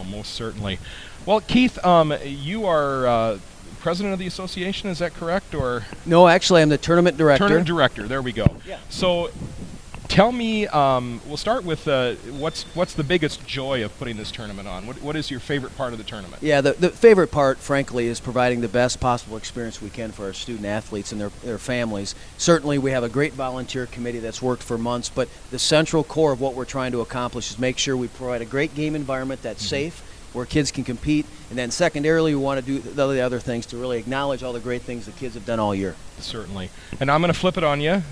most certainly. Well, Keith, you are president of the association, is that correct? Or No, actually, I'm the tournament director. Tournament director, there we go. Yeah. So tell me, we'll start with what's the biggest joy of putting this tournament on? What is your favorite part of the tournament? Yeah, the favorite part, frankly, is providing the best possible experience we can for our student athletes and their families. Certainly, we have a great volunteer committee that's worked for months, but the central core of what we're trying to accomplish is make sure we provide a great game environment that's safe, where kids can compete, and then secondarily, we want to do the other things to really acknowledge all the great things the kids have done all year. Certainly. And I'm going to flip it on you.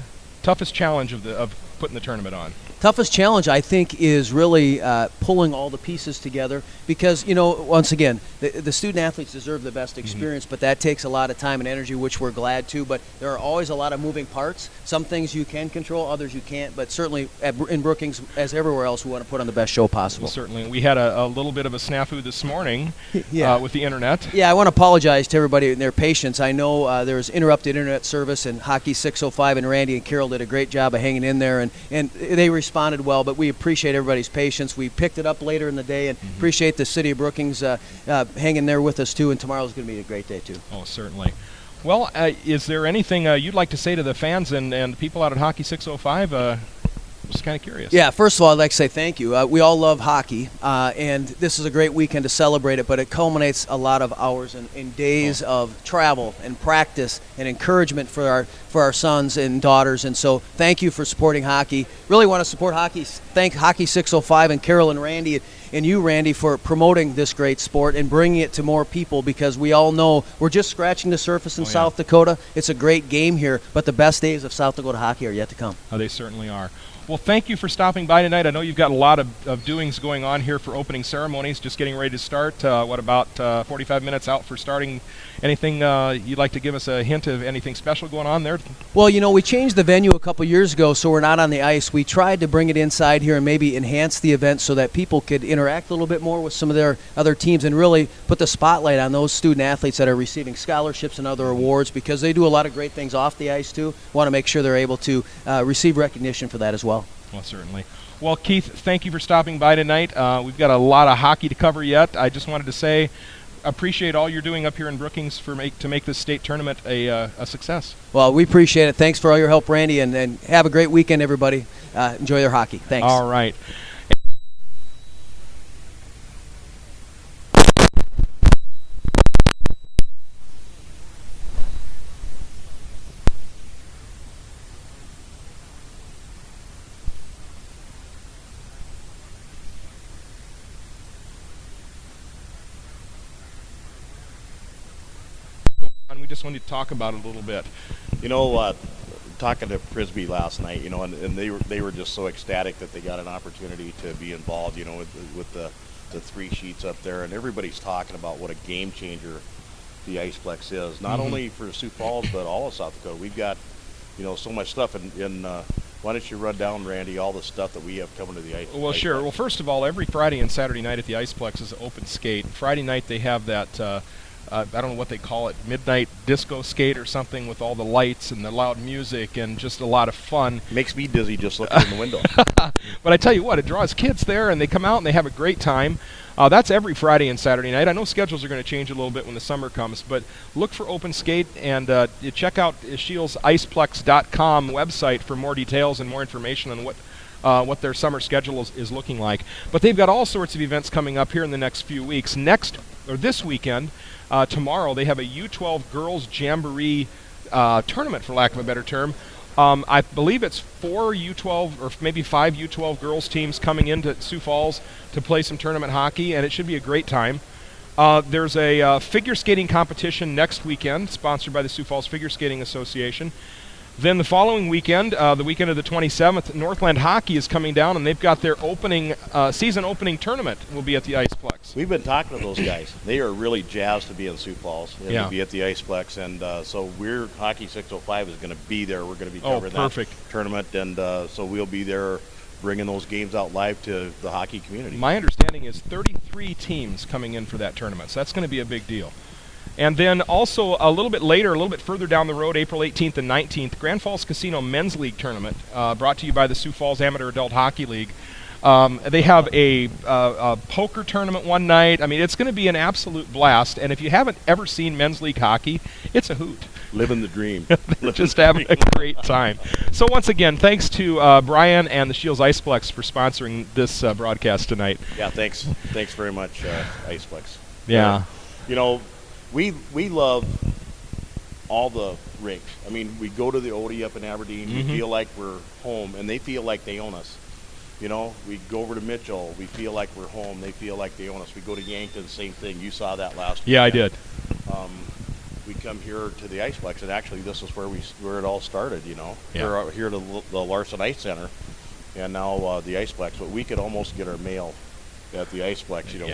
Toughest challenge of putting the tournament on? Toughest challenge, I think, is really pulling all the pieces together because, once again, the student athletes deserve the best experience, but that takes a lot of time and energy, which we're glad to. But there are always a lot of moving parts. Some things you can control, others you can't. But certainly in Brookings, as everywhere else, we want to put on the best show possible. Well, certainly. We had a little bit of a snafu this morning with the internet. Yeah, I want to apologize to everybody and their patience. I know there was interrupted internet service, and Hockey 605 and Randy and Carol did a great job of hanging in there, and they responded well, but we appreciate everybody's patience. We picked it up later in the day and appreciate the city of Brookings hanging there with us too, and tomorrow's going to be a great day too. Oh, certainly. Well, is there anything you'd like to say to the fans and people out at Hockey 605? Just kind of curious. Yeah, first of all, I'd like to say thank you. We all love hockey, and this is a great weekend to celebrate it, but it culminates a lot of hours and days of travel and practice and encouragement for our sons and daughters, and so thank you for supporting hockey. Really want to support hockey. Thank Hockey 605 and Carol and Randy and you, Randy, for promoting this great sport and bringing it to more people, because we all know we're just scratching the surface in South Dakota. It's a great game here, but the best days of South Dakota hockey are yet to come. Oh, they certainly are. Well, thank you for stopping by tonight. I know you've got a lot of doings going on here for opening ceremonies, just getting ready to start. What about 45 minutes out for starting? Anything you'd like to give us a hint of anything special going on there? Well, we changed the venue a couple years ago, so we're not on the ice. We tried to bring it inside here and maybe enhance the event so that people could interact a little bit more with some of their other teams and really put the spotlight on those student athletes that are receiving scholarships and other awards, because they do a lot of great things off the ice too. Want to make sure they're able to receive recognition for that as well. Well, certainly. Well, Keith, thank you for stopping by tonight. We've got a lot of hockey to cover yet. I just wanted to say, appreciate all you're doing up here in Brookings to make this state tournament a success. Well, we appreciate it. Thanks for all your help, Randy, and have a great weekend, everybody. Enjoy their hockey. Thanks. All right. We just wanted to talk about it a little bit. Talking to Frisbee last night, and they were just so ecstatic that they got an opportunity to be involved, with the three sheets up there, and everybody's talking about what a game changer the Iceplex is, not only for Sioux Falls but all of South Dakota. We've got, so much stuff, and why don't you run down, Randy, all the stuff that we have coming to the ice? Well, sure. Well, first of all, every Friday and Saturday night at the Iceplex is open skate. Friday night they have that. I don't know what they call it, midnight disco skate or something, with all the lights and the loud music and just a lot of fun. Makes me dizzy just looking in the window. But I tell you what, it draws kids there, and they come out and they have a great time. That's every Friday and Saturday night. I know schedules are going to change a little bit when the summer comes, but look for open skate, and you check out ShieldsIceplex.com website for more details and more information on what their summer schedule is looking like. But they've got all sorts of events coming up here in the next few weeks. This weekend, tomorrow, they have a U12 Girls Jamboree tournament, for lack of a better term. I believe it's 4 U12 or maybe 5 U12 girls teams coming into Sioux Falls to play some tournament hockey, and it should be a great time. There's a figure skating competition next weekend, sponsored by the Sioux Falls Figure Skating Association. Then the following weekend, the weekend of the 27th, Northland Hockey is coming down, and they've got their season opening tournament will be at the Iceplex. We've been talking to those guys. They are really jazzed to be in Sioux Falls and to be at the Iceplex, and so Hockey 605 is going to be there. We're going to be covering that tournament, and so we'll be there bringing those games out live to the hockey community. My understanding is 33 teams coming in for that tournament, so that's going to be a big deal. And then also a little bit later, a little bit further down the road, April 18th and 19th, Grand Falls Casino Men's League Tournament, brought to you by the Sioux Falls Amateur Adult Hockey League. They have a poker tournament one night. I mean, it's going to be an absolute blast. And if you haven't ever seen men's league hockey, it's a hoot. Living the dream. Just having a great time. So once again, thanks to Brian and the Shields Iceplex for sponsoring this broadcast tonight. Yeah, thanks very much, Iceplex. Yeah. You know, we love all the rinks. I mean, we go to the Odie up in Aberdeen. We feel like we're home, and they feel like they own us. You know, we go over to Mitchell. We feel like we're home. They feel like they own us. We go to Yankton, same thing. You saw that last week. Yeah, I did. We come here to the Iceplex, and actually this is where it all started, you know. Yeah. We're out here to the Larson Ice Center, and now the Iceplex. But we could almost get our mail at the Iceplex, you know,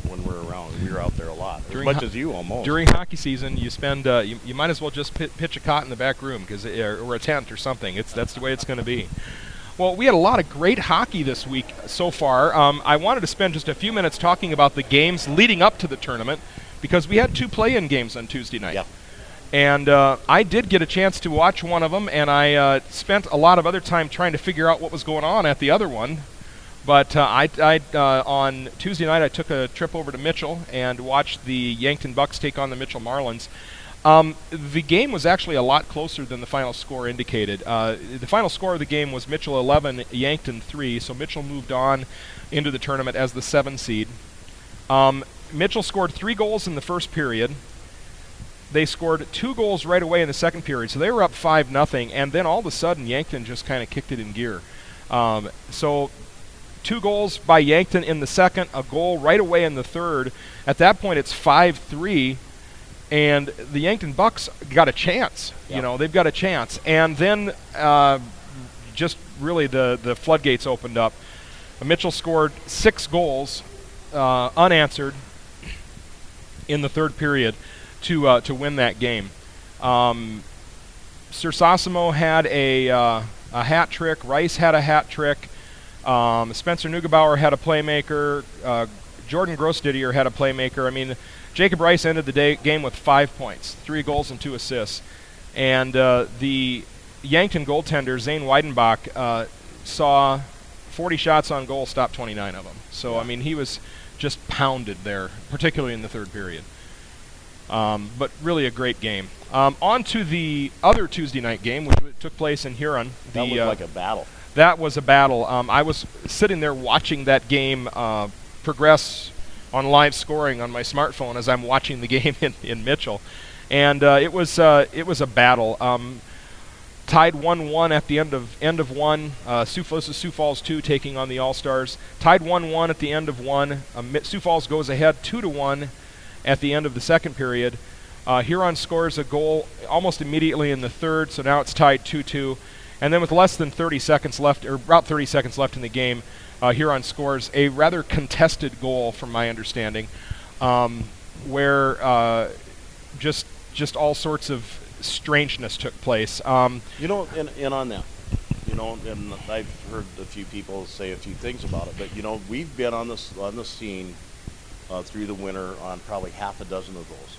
when we're around. We were out there a lot, as much as you almost. During hockey season, you spend you might as well just pitch a cot in the back room or a tent or something. That's the way it's going to be. Well, we had a lot of great hockey this week so far. I wanted to spend just a few minutes talking about the games leading up to the tournament because we had 2 play-in games on Tuesday night. Yeah. And I did get a chance to watch one of them, and I spent a lot of other time trying to figure out what was going on at the other one. But on Tuesday night, I took a trip over to Mitchell and watched the Yankton Bucks take on the Mitchell Marlins. The game was actually a lot closer than the final score indicated. The final score of the game was Mitchell 11, Yankton 3, so Mitchell moved on into the tournament as the 7 seed. Mitchell scored 3 goals in the first period. They scored 2 goals right away in the second period, so they were up 5-0, and then all of a sudden Yankton just kind of kicked it in gear. So 2 goals by Yankton in the second, a goal right away in the third. At that point, it's 5-3. And the Yankton Bucks got a chance. Yep. You know, they've got a chance. And then just really the floodgates opened up. Mitchell scored 6 goals unanswered in the third period to win that game. Sersosimo had a hat trick. Rice had a hat trick. Spencer Neugebauer had a playmaker. Jordan Grossdidier had a playmaker. I mean, Jacob Rice ended the game with 5 points, 3 goals and 2 assists. And the Yankton goaltender, Zane Weidenbach, saw 40 shots on goal, stopped 29 of them. So, I mean, he was just pounded there, particularly in the third period. But really a great game. On to the other Tuesday night game, which took place in Huron. That looked like a battle. That was a battle. I was sitting there watching that game progress on live scoring on my smartphone as I'm watching the game in Mitchell, and it was a battle. Tied 1-1 at the end of one. Sioux Falls 2 taking on the All Stars. Tied 1-1 at the end of one. Sioux Falls goes ahead 2-1 at the end of the second period. Huron scores a goal almost immediately in the third, so now it's tied 2-2. And then with less than 30 seconds left, or about 30 seconds left in the game, Huron scores a rather contested goal, from my understanding, where just all sorts of strangeness took place. You know, and on that, you know, and I've heard a few people say a few things about it, but you know, we've been on the scene through the winter on probably half a dozen of those,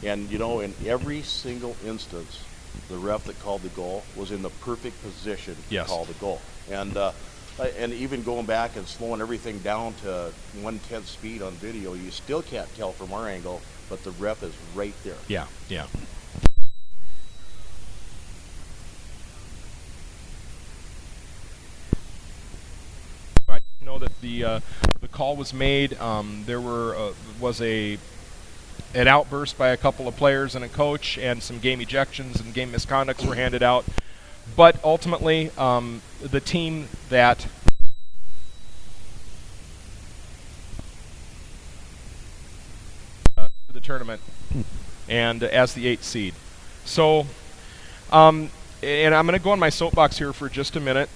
and you know, in every single instance, the ref that called the goal was in the perfect position to call the goal, and even going back and slowing everything down to 1/10 speed on video, you still can't tell from our angle, but the ref is right there. Yeah. I know that the call was made. There was an outburst by a couple of players and a coach, and some game ejections and game misconducts were handed out. But ultimately, the team that the tournament and as the 8th seed. So, and I'm going to go on my soapbox here for just a minute.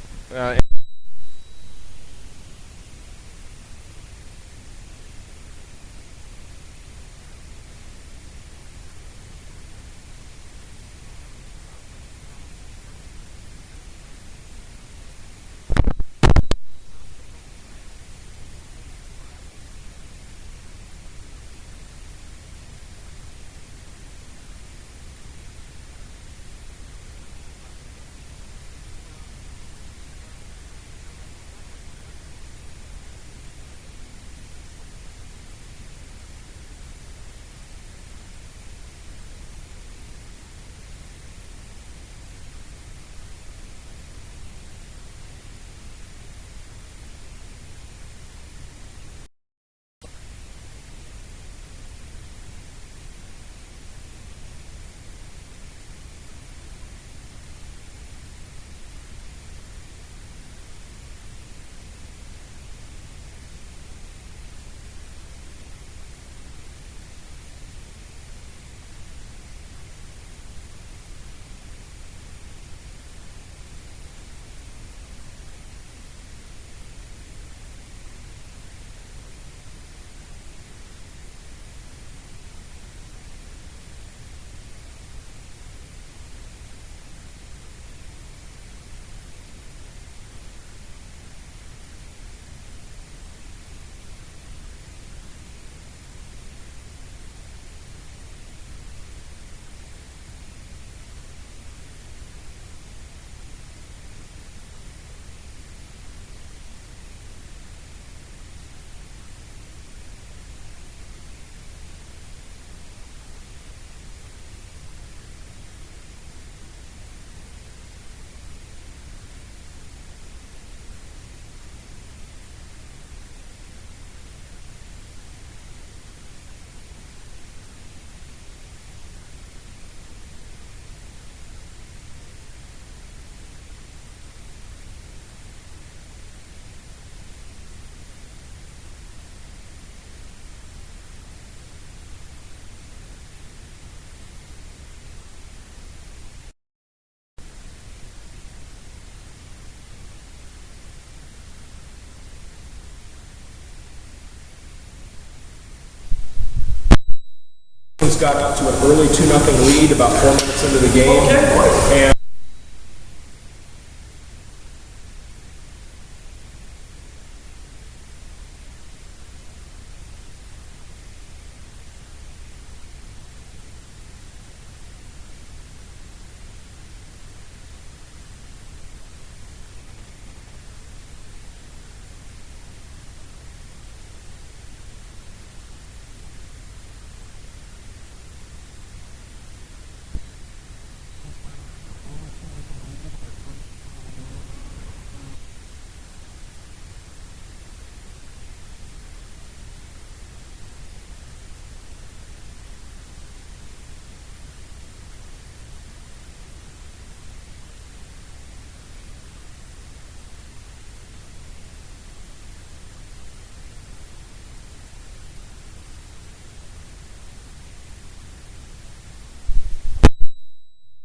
just got out to an early 2-0 lead about 4 minutes into the game. And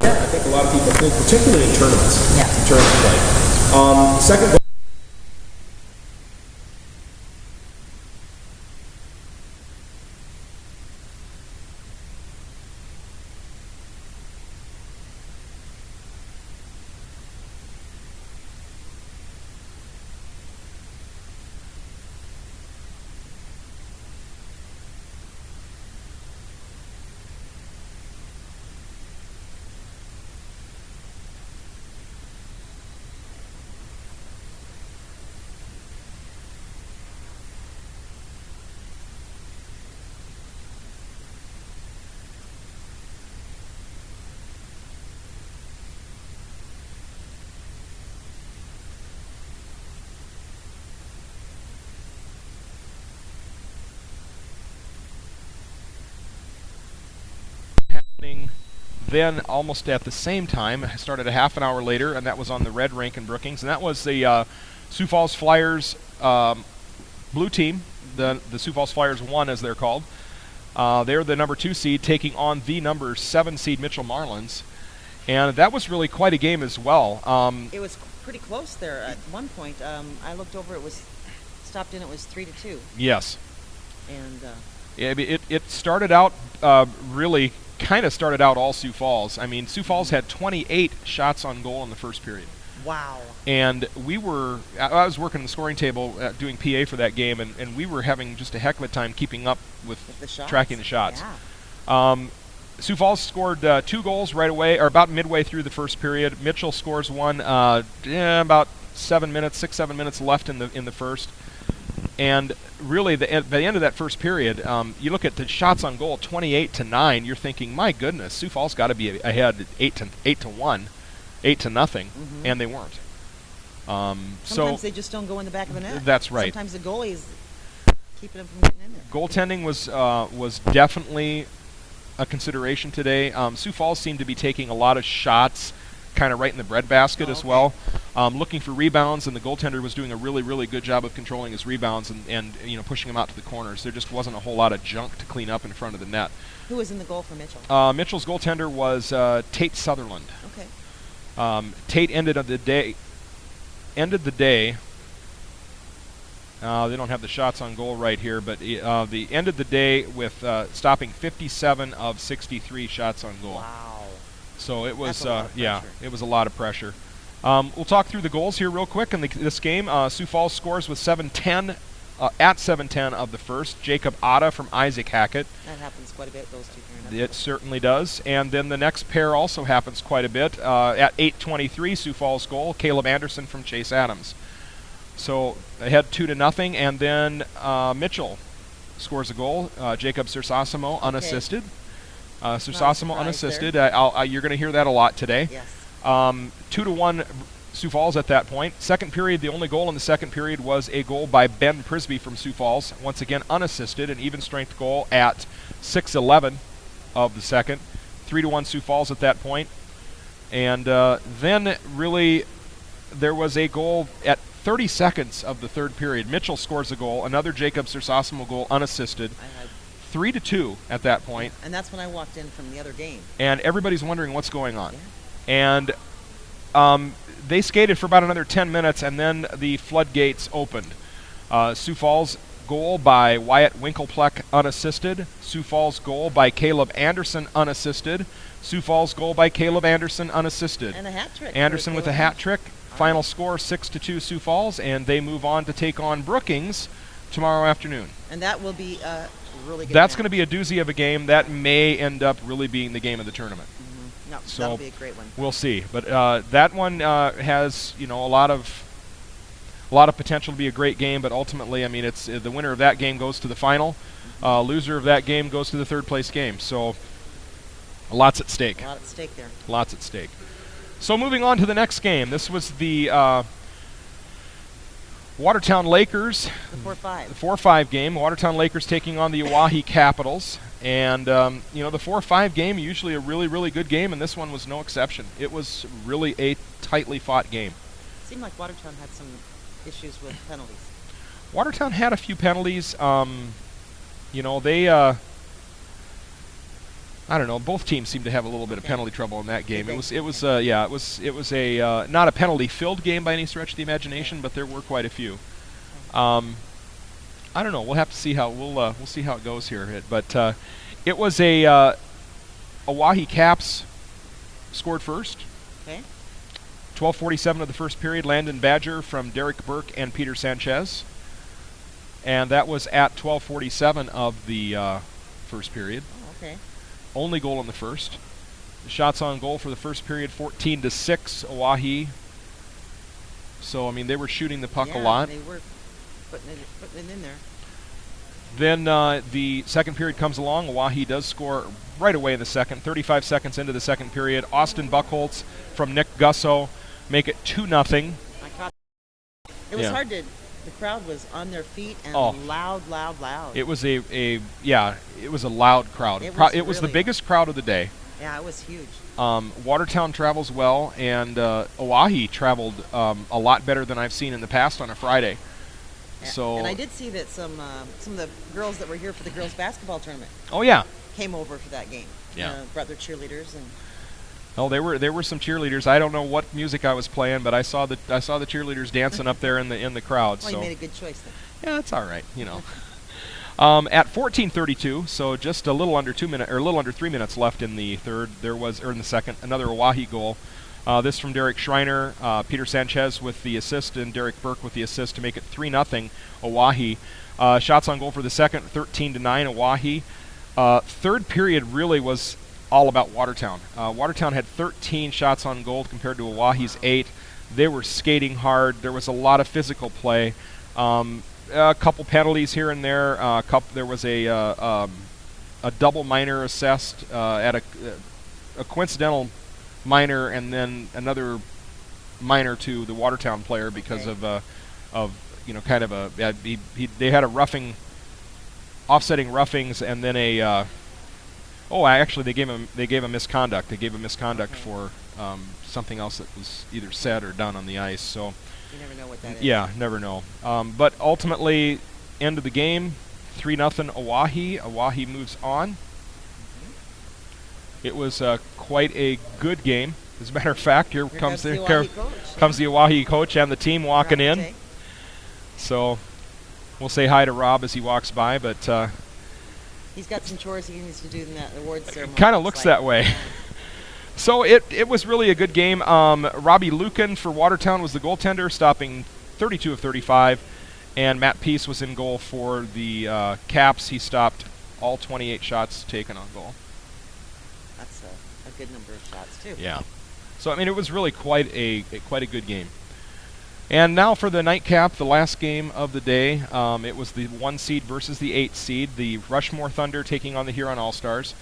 I think a lot of people think, particularly in tournaments, in tournament play. Second goal. Happening then almost at the same time. I started a half an hour later, and that was on the red rink in Brookings, and that was the Sioux Falls Flyers blue team, the Sioux Falls Flyers 1 as they're called. They're the number 2 seed taking on the number 7 seed Mitchell Marlins, and that was really quite a game as well. It was pretty close there at one point. I looked over, it was stopped in, it was 3-2. Yes. And it started out really kind of started out all Sioux Falls. I mean, Sioux Falls had 28 shots on goal in the first period. wow. And I was working the scoring table doing PA for that game, and we were having just a heck of a time keeping up with The shots. tracking the shots. Yeah. Sioux Falls scored 2 goals right away, or about midway through the first period. Mitchell scores one about 7 minutes, 6-7 minutes left in the first. And really, at the end of that first period, you look at the shots on goal, 28-9. You're thinking, my goodness, Sioux Falls got to be ahead 8-1, 8-0, and they weren't. Sometimes they just don't go in the back of the net. That's right. Sometimes the goalie's keeping them from getting in there. Goaltending was definitely a consideration today. Sioux Falls seemed to be taking a lot of shots kind of right in the breadbasket as well, looking for rebounds, and the goaltender was doing a really, really good job of controlling his rebounds and pushing them out to the corners. There just wasn't a whole lot of junk to clean up in front of the net. Who was in the goal for Mitchell? Mitchell's goaltender was Tate Sutherland. Okay. Tate ended the day. They don't have the shots on goal right here, but the end of the day with stopping 57 of 63 shots on goal. Wow. So it was, That's a lot of pressure. it was a lot of pressure. We'll talk through the goals here real quick in this game. Sioux Falls scores with 7:10 at 7:10 of the first. Jacob Otta from Isaac Hackett. That happens quite a bit, those two pairing up. It certainly does. And then the next pair also happens quite a bit. At 8:23, Sioux Falls goal, Caleb Anderson from Chase Adams. So ahead 2-0, and then Mitchell scores a goal. Jacob Sersasimo unassisted. Sersasimo unassisted. You're going to hear that a lot today. Yes. 2-1 Sioux Falls at that point. Second period, the only goal in the second period was a goal by Ben Prisby from Sioux Falls. Once again, unassisted, an even strength goal at 6:11 of the second. 3-1 Sioux Falls at that point. And then really there was a goal at 30 seconds of the third period. Mitchell scores a goal, another Jacob Sersasimo goal unassisted. 3-2 at that point. And that's when I walked in from the other game. And everybody's wondering what's going on. Yeah. And they skated for about another 10 minutes, and then the floodgates opened. Sioux Falls goal by Wyatt Winklepleck, unassisted. Sioux Falls goal by Caleb Anderson, unassisted. Sioux Falls goal by Caleb Anderson, unassisted. And a hat trick. Anderson with a Caleb. hat trick. Final score 6-2 Sioux Falls, and they move on to take on Brookings tomorrow afternoon. And that will be a really good That's match. going to be a doozy of a game. That may end up really being the game of the tournament. No, So that'll be a great one. we'll see. But that one has a lot of potential to be a great game. But ultimately, I mean, it's the winner of that game goes to the final. Loser of that game goes to the third place game. So lots at stake. A lot at stake there. Lots at stake. So moving on to the next game. This was the Watertown Lakers. The 4-5. The 4-5 game. Watertown Lakers taking on the Oahe Capitals. And, the 4-5 game, usually a really, really good game, and this one was no exception. It was really a tightly fought game. Seemed like Watertown had some issues with penalties. Watertown had a few penalties. They, I don't know, both teams seemed to have a little bit of penalty trouble in that game. It was a not a penalty-filled game by any stretch of the imagination, but there were quite a few. I don't know. We'll have to see how we'll see how it goes here. But it was a Oahe Caps scored first. Okay. 12:47 of the first period. Landon Badger from Derek Burke and Peter Sanchez, and that was at 12:47 of the first period. Oh, okay. Only goal in the first. The shots on goal for the first period, 14-6 Oahe. So I mean, they were shooting the puck a lot. They were putting it in there. Then the second period comes along. Oahe does score right away in the second. 35 seconds into the second period, Austin Buchholz from Nick Gusso make it 2-0. I caught it was hard to. The crowd was on their feet and loud. It was it was a loud crowd. It was the really biggest crowd of the day. Yeah, it was huge. Watertown travels well, and Oahe traveled a lot better than I've seen in the past on a Friday. So And I did see that some of the girls that were here for the girls basketball tournament Oh yeah. came over for that game. Yeah. Brought their cheerleaders and. Oh, there were some cheerleaders. I don't know what music I was playing, but I saw the cheerleaders dancing up there in the crowd. Well, so you made a good choice then. yeah, that's all right. At 14:32, so just a little under 3 minutes left in the third. In the second, another Oahe goal. This from Derek Schreiner, Peter Sanchez with the assist, and Derek Burke with the assist to make it 3-0 Oahe. Shots on goal for the second, 13-9 Oahe. Third period really was all about Watertown. Watertown had 13 shots on goal compared to Oahe's 8. They were skating hard. There was a lot of physical play. A couple penalties here and there. There was a double minor assessed at a coincidental minor, and then another minor to the Watertown player because of they had a roughing, offsetting roughings, and then they gave a misconduct. They gave a misconduct for something else that was either said or done on the ice. So You never know what that is. yeah, never know. But ultimately, end of the game, 3-0 Oahe. Oahe moves on. It was quite a good game. As a matter of fact, here comes the Oahe coach and the team walking in. Okay. So we'll say hi to Rob as he walks by, but He's got some chores he needs to do in that awards ceremony. kind of looks that way. So it was really a good game. Robbie Lucan for Watertown was the goaltender, stopping 32 of 35, and Matt Peace was in goal for the Caps. He stopped all 28 shots taken on goal. That's a good number of shots too. Yeah. So I mean, it was really quite a good game. And now for the nightcap, the last game of the day. It was the 1 seed versus the 8 seed, the Rushmore Thunder taking on the Huron All Stars.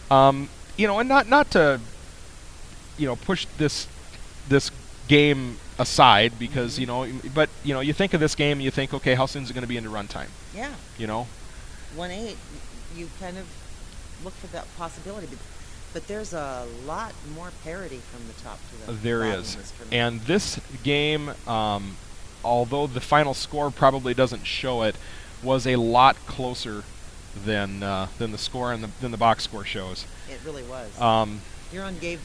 And not to push this game aside because but you think of this game and you think, okay, how soon is it going to be into runtime? Yeah. 1-8, you kind of look for that possibility, but there's a lot more parity from the top to the There bottom is. in this tournament. And this game, although the final score probably doesn't show it, was a lot closer than the score and than the box score shows. It really was. Huron gave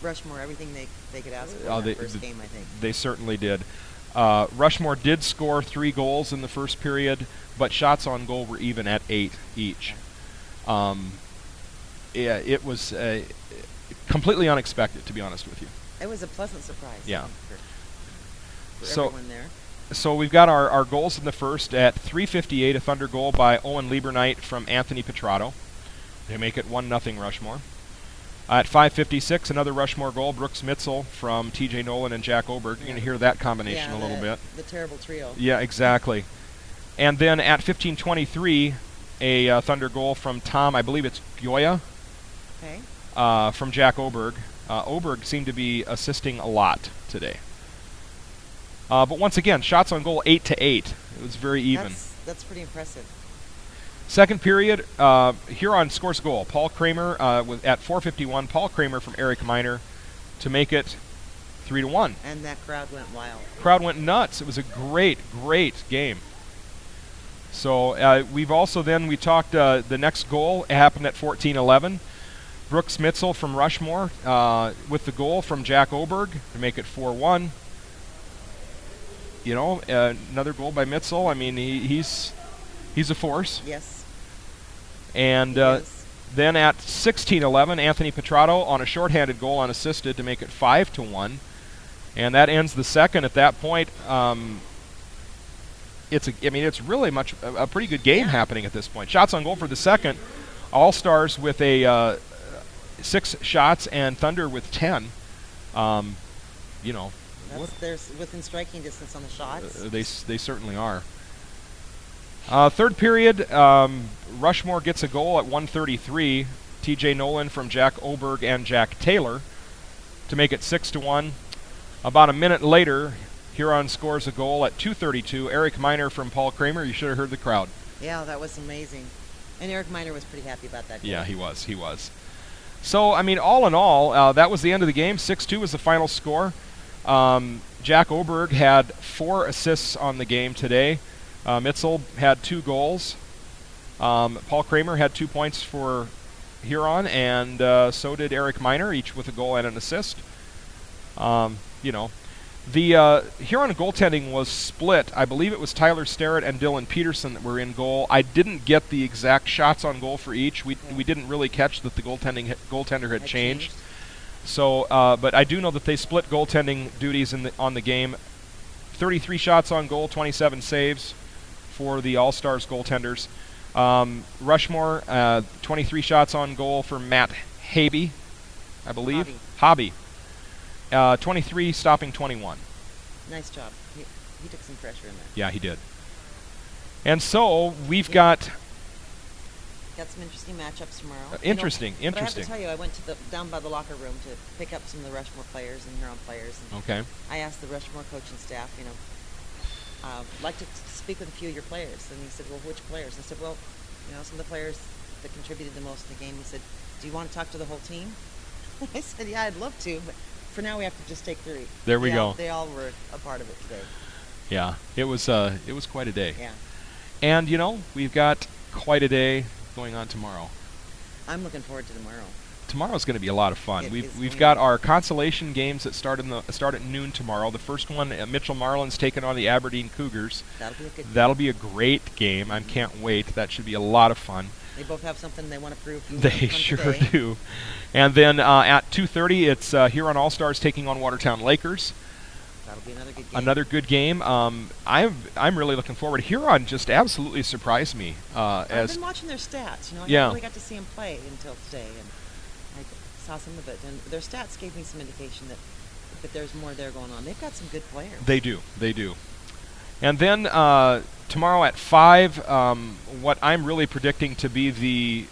Rushmore everything they could ask for in that first game, I think. They certainly did. Rushmore did score 3 goals in the first period, but shots on goal were even at 8 each. It was completely unexpected, to be honest with you. It was a pleasant surprise. Yeah. For So- everyone there. So we've got our goals in the first. At 3:58, a Thunder goal by Owen Lieberknight from Anthony Petrato. They make it 1-0 Rushmore. At 5:56, another Rushmore goal, Brooks Mitzel from T.J. Nolan and Jack Oberg. You're going to hear that combination a little bit. The terrible trio. Yeah, exactly. And then at 15:23, a Thunder goal from Tom, I believe it's Gioia, Okay. from Jack Oberg. Oberg seemed to be assisting a lot today. But once again, shots on goal 8-8. It was very even. That's pretty impressive. Second period, Huron scores a goal. Paul Kramer at 4:51. Paul Kramer from Eric Miner to make it 3-1. And that crowd went wild. Crowd went nuts. It was a great game. So we've also we talked the next goal happened at 14:11. Brooks Mitzel from Rushmore with the goal from Jack Oberg to make it 4-1. You know, another goal by Mitzel. I mean, he's a force. Yes. And Yes. then at 16:11, Anthony Petrato on a shorthanded goal unassisted to make it 5-1, and that ends the second. At that point, it's really a pretty good game happening at this point. Shots on goal for the second, All Stars with a 6 shots and Thunder with 10. You know, There's within striking distance on the shots. they certainly are. Third period, Rushmore gets a goal at 1:33. T.J. Nolan from Jack Oberg and Jack Taylor to make it 6-1. About a minute later, Huron scores a goal at 2:32. Eric Miner from Paul Kramer. You should have heard the crowd. Yeah, that was amazing. And Eric Miner was pretty happy about that goal. Yeah, he was. So, I mean, all in all, that was the end of the game. 6-2 was the final score. Jack Oberg had 4 assists on the game today. Mitzel had 2 goals. Paul Kramer had 2 points for Huron, and so did Eric Miner, each with a goal and an assist. You know, the Huron goaltending was split. I believe it was Tyler Starrett and Dylan Peterson that were in goal. I didn't get the exact shots on goal for each. We didn't really catch that the goaltender had changed. So, but I do know that they split goaltending duties on the game. 33 shots on goal, 27 saves for the All-Stars goaltenders. Rushmore, 23 shots on goal for Matt Habe, I believe. Hobby. 23 stopping 21. Nice job. He took some pressure in there. Yeah, he did. And so we've got some interesting matchups tomorrow. Interesting. But I have to tell you, I went to down by the locker room to pick up some of the Rushmore players and Huron players. And Okay. I asked the Rushmore coaching staff, I'd like to speak with a few of your players. And he said, well, which players? I said, well, some of the players that contributed the most in the game. He said, do you want to talk to the whole team? I said, yeah, I'd love to, but for now we have to just take 3. There we go. They all were a part of it today. Yeah, it was quite a day. Yeah. And we've got quite a day going on tomorrow. I'm looking forward to tomorrow. Tomorrow's going to be a lot of fun. It is We've got our consolation games that start at noon tomorrow. The first one, Mitchell Marlin's taking on the Aberdeen Cougars. That'll be That'll be a good a great game. I can't wait. That should be a lot of fun. They both have something they want to prove. They sure do. And then at 2:30, it's Huron All-Stars taking on Watertown Lakers. That'll be another good game. Another good game. I'm really looking forward. Huron just absolutely surprised me. I've been watching their stats. I Yeah. never really got to see them play until today, and I saw some of it. And their stats gave me some indication that there's more there going on. They've got some good players. They do. And then tomorrow at 5, what I'm really predicting to be the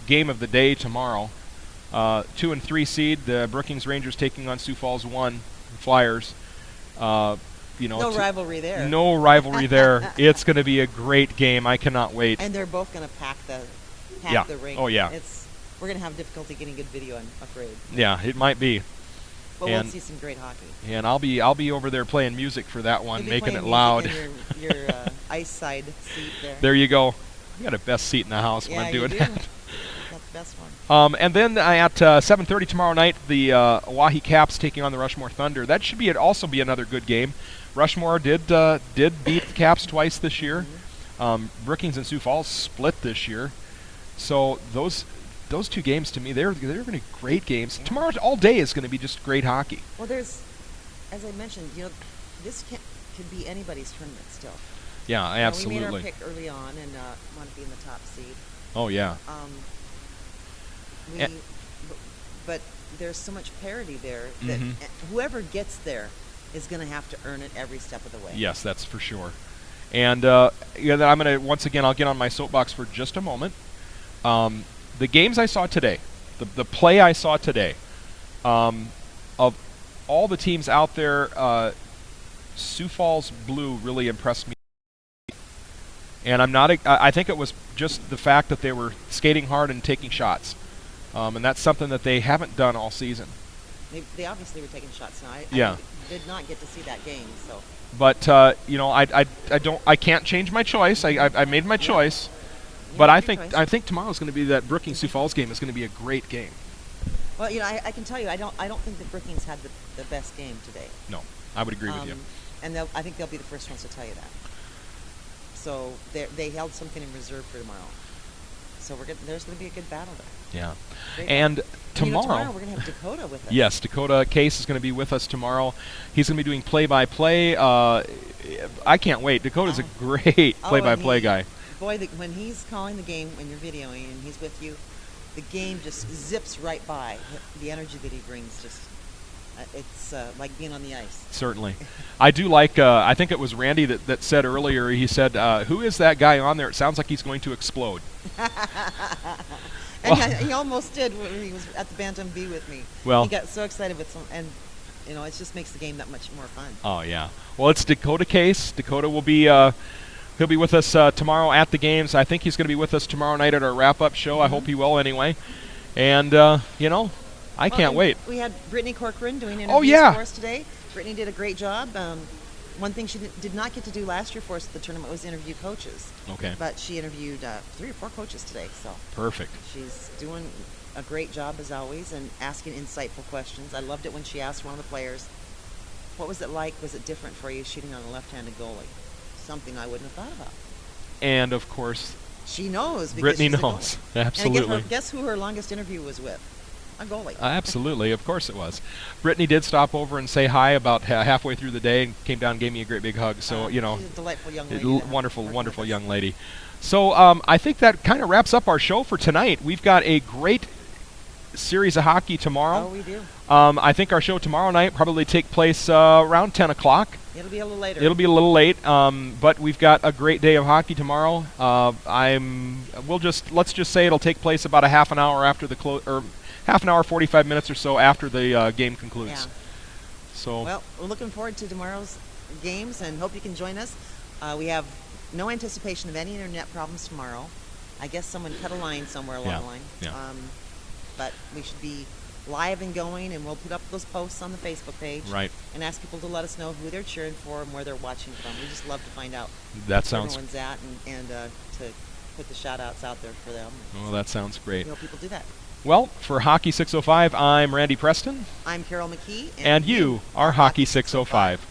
game of the day tomorrow, 2 and 3 seed, the Brookings Rangers taking on Sioux Falls 1 Flyers. No rivalry there. No rivalry there. It's going to be a great game. I cannot wait. And they're both going to pack the rink. Oh, yeah. We're going to have difficulty getting good video, I'm afraid. Yeah, it might be. But we'll see some great hockey. And I'll be over there playing music for that one, You'll be making it playing loud. music in your ice side seat there. There you go. I got a best seat in the house when I'm doing you do. that. That's the best one. And then at 7:30 tomorrow night, the Oahe Caps taking on the Rushmore Thunder. That should also be another good game. Rushmore did beat the Caps twice this year. Brookings and Sioux Falls split this year. So those two games to me, they're going to be great games. Tomorrow all day is going to be just great hockey. Well, there's, as I mentioned, this could be anybody's tournament still. Yeah, absolutely. We made our pick early on and want to be in the top seed. Oh yeah. But there's so much parity there that whoever gets there is going to have to earn it every step of the way. Yes, that's for sure. And I'm going to, once again, I'll get on my soapbox for just a moment. The games I saw today, the play I saw today, of all the teams out there, Sioux Falls Blue really impressed me. And I think it was just the fact that they were skating hard and taking shots. And that's something that they haven't done all season. They obviously were taking shots now. Yeah. I did not get to see that game, so. But I can't change my choice. I made my choice. But I think tomorrow's going to be that Brookings Sioux Falls game is going to be a great game. Well, I can tell you, I don't think that Brookings had the best game today. No, I would agree with you. And I think they'll be the first ones to tell you that. So they held something in reserve for tomorrow. So there's going to be a good battle there. Yeah. Great And battle. tomorrow We're going to have Dakota with us. Yes, Dakota Case is going to be with us tomorrow. He's going to be doing play-by-play. I can't wait. Dakota's a great play-by-play guy. Boy, when he's calling the game, when you're videoing and he's with you, the game just zips right by. The energy that he brings it's like being on the ice. Certainly. I do like, I think it was Randy that said earlier, he said, who is that guy on there? It sounds like he's going to explode. And he almost did when he was at the Bantam B with me. Well, he got so excited with and it just makes the game that much more fun. Oh, yeah. Well, it's Dakota Case. Dakota will be, he'll be with us tomorrow at the games. I think he's going to be with us tomorrow night at our wrap-up show. I hope he will anyway. And, I can't wait. We had Brittany Corcoran doing interviews for us today. Brittany did a great job. One thing she did not get to do last year for us at the tournament was interview coaches. Okay. But she interviewed 3 or 4 coaches today. So perfect. She's doing a great job as always and asking insightful questions. I loved it when she asked one of the players, what was it like? Was it different for you shooting on a left-handed goalie? Something I wouldn't have thought about. And, of course, she knows. Brittany knows. Absolutely. And guess who her longest interview was with? A goalie. Absolutely, of course it was. Brittany did stop over and say hi about halfway through the day and came down and gave me a great big hug. So, she's a delightful young lady. Wonderful young lady. So I think that kind of wraps up our show for tonight. We've got a great series of hockey tomorrow. Oh, we do. I think our show tomorrow night probably take place around 10 o'clock. It'll be a little later. It'll be a little late, but we've got a great day of hockey tomorrow. Let's just say it'll take place about a half an hour after the half an hour, 45 minutes or so after the game concludes. Yeah. So. Well, we're looking forward to tomorrow's games and hope you can join us. We have no anticipation of any internet problems tomorrow. I guess someone cut a line somewhere along the line. Yeah. But we should be live and going, and we'll put up those posts on the Facebook page. Right. And ask people to let us know who they're cheering for and where they're watching from. We just love to find out where everyone's at and to put the shout-outs out there for them. Well, that sounds great. We hope people do that. Well, for Hockey 605, I'm Randy Preston. I'm Carol McKee. And you are Hockey 605.